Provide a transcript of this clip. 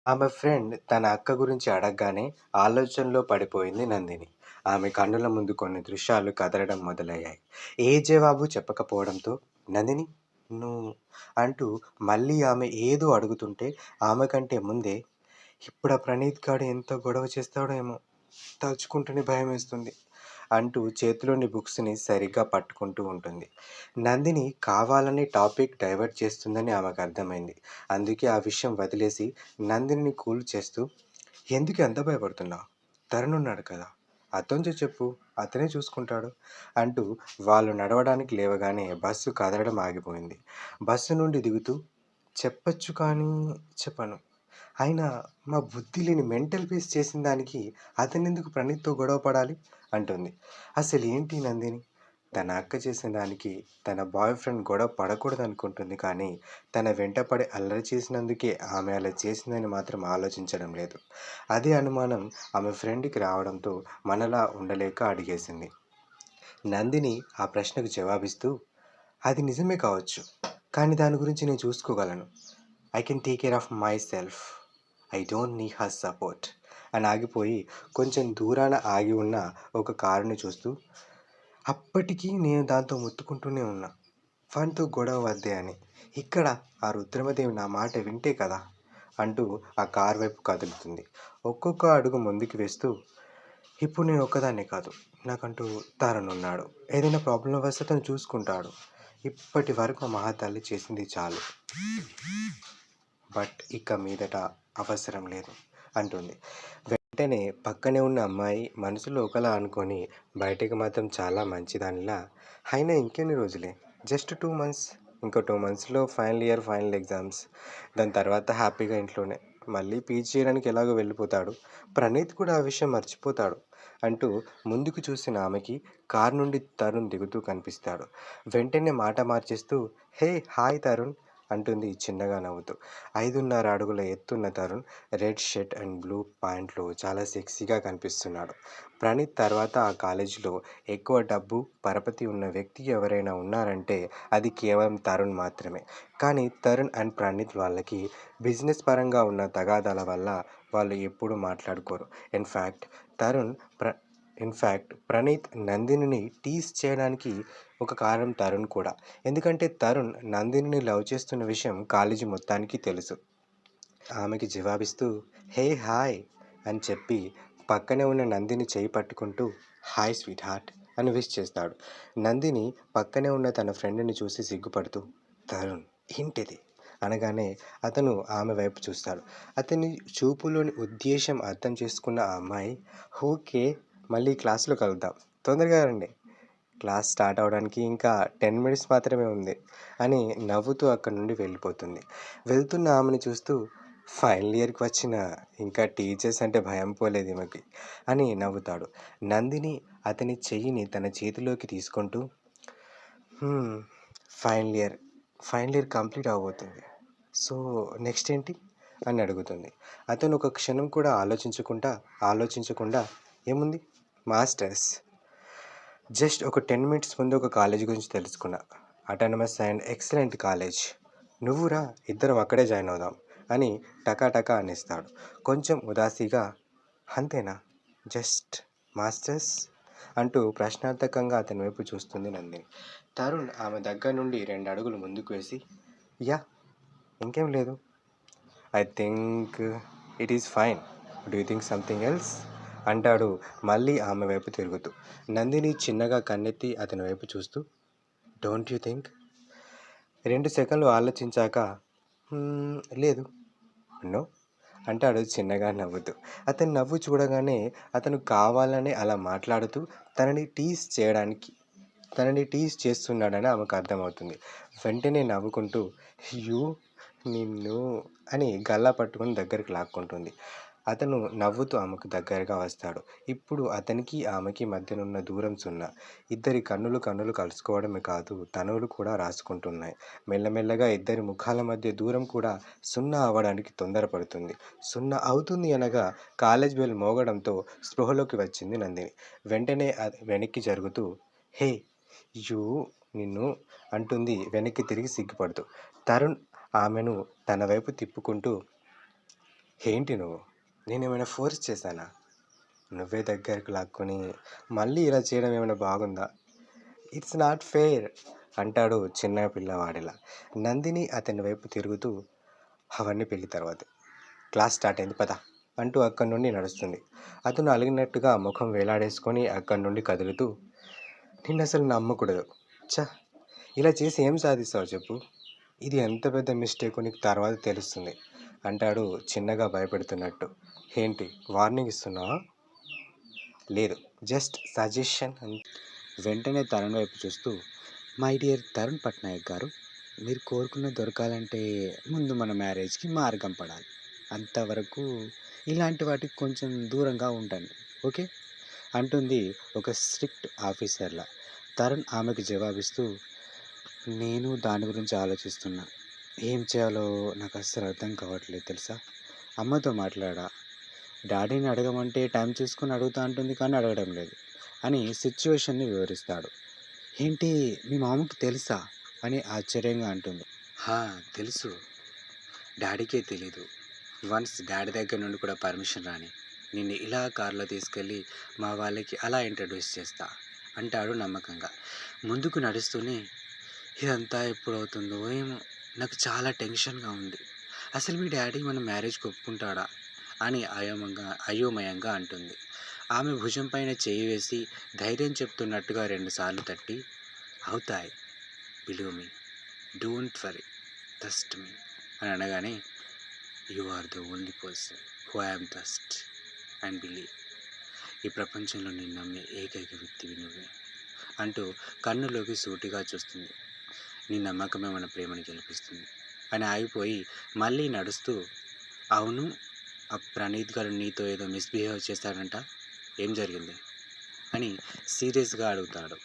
ఆమె ఫ్రెండ్ తన అక్క గురించి అడగగానే ఆలోచనలో పడిపోయింది నందిని. ఆమె కన్నుల ముందు కొన్ని దృశ్యాలు కదలడం మొదలయ్యాయి. ఏ జవాబు చెప్పకపోవడంతో నందిని నువ్వు అంటూ మళ్ళీ ఆమె ఏదో అడుగుతుంటే ఆమె కంటే ముందే ఇప్పుడు ఆ ప్రణీత్ గాడు ఎంత గొడవ చేస్తాడో ఏమో తలుచుకుంటూనే భయమేస్తుంది అంటూ చేతిలోని బుక్స్ని సరిగ్గా పట్టుకుంటూ ఉంటుంది. నందిని కావాలని టాపిక్ డైవర్ట్ చేస్తుందని ఆమెకు అర్థమైంది. అందుకే ఆ విషయం వదిలేసి నందినిని కూల్ చేస్తూ, ఎందుకు ఎంత భయపడుతున్నావు? తరుణ్ ఉన్నాడు కదా, అతనితో చెప్పు, అతనే చూసుకుంటాడు అంటూ వాళ్ళు నడవడానికి లేవగానే బస్సు కదలడం ఆగిపోయింది. బస్సు నుండి దిగుతూ చెప్పొచ్చు కానీ చెప్పను. అయినా మా బుద్ధి లేని మెంటల్ పీస్ చేసిన దానికి అతనెందుకు ప్రణీత్‌తో గొడవ పడాలి అంటుంది. అసలేంటి నందిని? తన అక్క చేసిన దానికి తన బాయ్ ఫ్రెండ్ గొడవ పడకూడదనుకుంటుంది కానీ, తన వెంట పడి అల్లరి చేసినందుకే ఆమె అలా చేసిందని మాత్రం ఆలోచించడం లేదు. అదే అనుమానం ఆమె ఫ్రెండ్‌కి రావడంతో మనలా ఉండలేక అడిగేసింది. నందిని ఆ ప్రశ్నకు జవాబిస్తూ, అది నిజమే కావచ్చు. కానీ దాని గురించి నేను చూసుకోగలను. I can take care of myself. I don't need her support అని ఆగిపోయి కొంచెం దూరాన ఆగి ఉన్న ఒక కారుని చూస్తూ, అప్పటికి నేను దాంతో మొత్తుకుంటూనే ఉన్నా, వానితో గొడవ వద్దే అని. ఇక్కడ ఆ రుద్రమదేవి నా మాట వింటే కదా అంటూ ఆ కారు వైపు కదులుతుంది. ఒక్కొక్క అడుగు ముందుకు వేస్తూ, ఇప్పుడు నేను ఒక్కదాన్నే కాదు, నాకంటూ తరుణ్ ఉన్నాడు. ఏదైనా ప్రాబ్లం వస్తే తను చూసుకుంటాడు. ఇప్పటి వరకు ఆ మహాతల్లి చేసింది చాలు. బట్ ఇక మీదట అవసరం లేదు అంటుంది. వెంటనే పక్కనే ఉన్న అమ్మాయి మనసులో ఒకలా అనుకొని బయటికి మాత్రం చాలా మంచిదానిలా, అయినా ఇంకెన్ని రోజులే, జస్ట్ 2 మంత్స్, ఇంకో 2 మంత్స్లో ఫైనల్ ఇయర్ ఫైనల్ ఎగ్జామ్స్, దాని తర్వాత హ్యాపీగా ఇంట్లోనే మళ్ళీ పీజీ చేయడానికి ఎలాగో వెళ్ళిపోతాడు, ప్రణీత్ కూడా ఆ విషయం మర్చిపోతాడు అంటూ ముందుకు చూసిన ఆమెకి కారు నుండి తరుణ్ దిగుతూ కనిపిస్తాడు. వెంటనే మాట మార్చేస్తూ, హే హాయ్ తరుణ్ అంటుంది చిన్నగా నవ్వుతూ. 5.5 అడుగుల ఎత్తున్న Tarun red shirt and blue ప్యాంట్లో చాలా సెక్సీగా కనిపిస్తున్నాడు. ప్రణీత్ తర్వాత ఆ కాలేజీలో ఎక్కువ డబ్బు, పరపతి ఉన్న వ్యక్తి ఎవరైనా ఉన్నారంటే అది కేవలం తరుణ్ మాత్రమే. కానీ తరుణ్ అండ్ ప్రణీత్ వాళ్ళకి బిజినెస్ పరంగా ఉన్న తగాదాల వల్ల వాళ్ళు ఎప్పుడూ మాట్లాడుకోరు. ఇన్ఫ్యాక్ట్ తరుణ్ ప్ర ఇన్ఫ్యాక్ట్ ప్రణీత్ నందినిని టీజ్ చేయడానికి ఒక కారణం తరుణ్ కూడా. ఎందుకంటే తరుణ్ నందినిని లవ్ చేస్తున్న విషయం కాలేజీ మొత్తానికి తెలుసు. ఆమెకి జవాబిస్తూ, హే హాయ్ అని చెప్పి పక్కనే ఉన్న నందిని చేయి పట్టుకుంటూ, హాయ్ స్వీట్ హార్ట్ అని విష్ చేస్తాడు. నందిని పక్కనే ఉన్న తన ఫ్రెండ్ని చూసి సిగ్గుపడుతూ, తరుణ్ ఏంటిది అనగానే అతను ఆమె వైపు చూస్తాడు. అతని చూపులోని ఉద్దేశం అర్థం చేసుకున్న ఆ అమ్మాయి, ఓకే, మళ్ళీ క్లాస్లో కలుద్దాం, తొందరగా రండి, క్లాస్ స్టార్ట్ అవ్వడానికి ఇంకా 10 మినిట్స్ మాత్రమే ఉంది అని నవ్వుతూ అక్కడి నుండి వెళ్ళిపోతుంది. వెళ్తున్న ఆమెను చూస్తూ, ఫైనల్ ఇయర్కి వచ్చిన ఇంకా టీచర్స్ అంటే భయం పోలేదు ఈమెకి అని నవ్వుతాడు. నందిని అతని చెయ్యిని తన చేతిలోకి తీసుకుంటూ, "hmm, final year final year complete అవ్వబోతుంది. సో నెక్స్ట్ ఏంటి అని అడుగుతుంది. అతను ఒక క్షణం కూడా ఆలోచించకుండా ఏముంది, మాస్టర్స్. జస్ట్ ఒక 10 మినిట్స్ ముందు ఒక కాలేజ్ గురించి తెలుసుకున్నా, అటానమస్ అండ్ ఎక్సలెంట్ కాలేజ్. నువ్వు రా, ఇద్దరం అక్కడే జాయిన్ అవుదాం అని టకాటకా అనేస్తాడు. కొంచెం ఉదాసీగా, అంతేనా, జస్ట్ మాస్టర్స్ అంటూ ప్రశ్నార్థకంగా అతని వైపు చూస్తుంది నందిని. తరుణ్ ఆమె దగ్గర నుండి 2 అడుగులు ముందుకు వేసి, యా, ఇంకేం లేదు, I think it is fine, do you think something else అంటాడు మళ్ళీ ఆమె వైపు తిరుగుతూ. నందిని చిన్నగా కన్నెత్తి అతని వైపు చూస్తూ, డోంట్ యూ థింక్. 2 సెకండ్లు ఆలోచించాక, లేదు, నో అంటాడు చిన్నగా నవ్వుతూ. అతని నవ్వు చూడగానే అతను కావాలనే అలా మాట్లాడుతూ తనని టీజ్ చేస్తున్నాడని ఆమెకు అర్థమవుతుంది. వెంటనే నవ్వుకుంటూ, యూ, నిన్ను అని గల్లా పట్టుకొని దగ్గరికి లాక్కుంటుంది. అతను నవ్వుతూ ఆమెకు దగ్గరగా వస్తాడు. ఇప్పుడు అతనికి ఆమెకి మధ్యనున్న దూరం సున్నా. ఇద్దరి కన్నులు కలుసుకోవడమే కాదు, తనువులు కూడా రాసుకుంటున్నాయి. మెల్లమెల్లగా ఇద్దరి ముఖాల మధ్య దూరం కూడా సున్నా అవ్వడానికి తొందరపడుతుంది. సున్నా అవుతుంది అనగా కాలేజ్ బెల్ మోగడంతో స్పృహలోకి వచ్చింది నందిని. వెంటనే వెనక్కి జరుగుతూ, హే యూ, నిన్ను అంటుంది వెనక్కి తిరిగి సిగ్గుపడుతూ. తరుణ్ ఆమెను తన వైపు తిప్పుకుంటూ, ఏంటి నువ్వు? నేనేమైనా ఫోర్స్ చేశానా? నువ్వే దగ్గరికి లాక్కొని మళ్ళీ ఇలా చేయడం ఏమైనా బాగుందా? ఇట్స్ నాట్ ఫెయిర్ అంటాడు చిన్న పిల్లవాడిలా. నందిని అతని వైపు తిరుగుతూ, అవన్నీ పెళ్లి తర్వాతే. క్లాస్ స్టార్ట్ అయింది పద అంటూ అక్కడి నుండి నడుస్తుంది. అతను అలిగినట్టుగా ముఖం వేలాడేసుకొని అక్కడి నుండి కదులుతూ, నిన్నసలు నమ్మకూడదు. ఛ! ఇలా చేసి ఏం సాధిస్తావు చెప్పు? ఇది ఎంత పెద్ద మిస్టేకో నీకు తర్వాత తెలుస్తుంది అంటాడు చిన్నగా భయపెడుతున్నట్టు. ఏంటి వార్నింగ్ ఇస్తున్నావా? లేదు, జస్ట్ సజెషన్. వెంటనే తరుణ్ వైపు చూస్తూ, మై డియర్ తరుణ్ పట్నాయక్ గారు, మీరు కోరుకున్నది దొరకాలంటే ముందు మన మ్యారేజ్కి మార్గం పడాలి. అంతవరకు ఇలాంటి వాటికి కొంచెం దూరంగా ఉండండి, ఓకే అంటుంది ఒక స్ట్రిక్ట్ ఆఫీసర్లా. తరుణ్ ఆమెకు జవాబిస్తూ, నేను దాని గురించి ఆలోచిస్తున్నా. ఏం చేయాలో నాకు అస్సలు అర్థం కావట్లేదు తెలుసా. అమ్మతో మాట్లాడా, డాడీని అడగమంటే టైం చూసుకొని అడుగుతా అంటుంది కానీ అడగడం లేదు అని సిచ్యువేషన్ని వివరిస్తాడు. ఏంటి మీ మామకి తెలుసా అని ఆశ్చర్యంగా అంటుంది. హా, తెలుసు, డాడీకే తెలీదు. వన్స్ డాడీ దగ్గర నుండి కూడా పర్మిషన్ రాని నిన్ను ఇలా కారులో తీసుకెళ్ళి మా వాళ్ళకి అలా ఇంట్రడ్యూస్ చేస్తా అంటాడు నమ్మకంగా. ముందుకు నడుస్తూనే, ఇదంతా ఎప్పుడవుతుందో ఏమో, నాకు చాలా టెన్షన్గా ఉంది. అసలు మీ డాడీ మన మ్యారేజ్కి ఒప్పుకుంటాడా అని అయోమయంగా అంటుంది. ఆమె భుజం పైన చేయి వేసి ధైర్యం చెప్తున్నట్టుగా రెండుసార్లు తట్టి, అవుతాయి, believe me, don't worry, trust me అని అనగానే, you are the only person who I'm trust and believe. ఈ ప్రపంచంలో నేను నమ్మే ఏకైక వ్యక్తివి నువ్వే అంటూ కన్నులోకి సూటిగా చూస్తుంది. నీ నమ్మకమే మన ప్రేమని గెలిపిస్తుంది అని ఆగిపోయి మళ్ళీ నడుస్తూ, అవును, ఆ ప్రణీత్ గారు నీతో ఏదో మిస్బిహేవ్ చేశాడంట, ఏం జరిగింది అని సీరియస్గా అడుగుతాడు.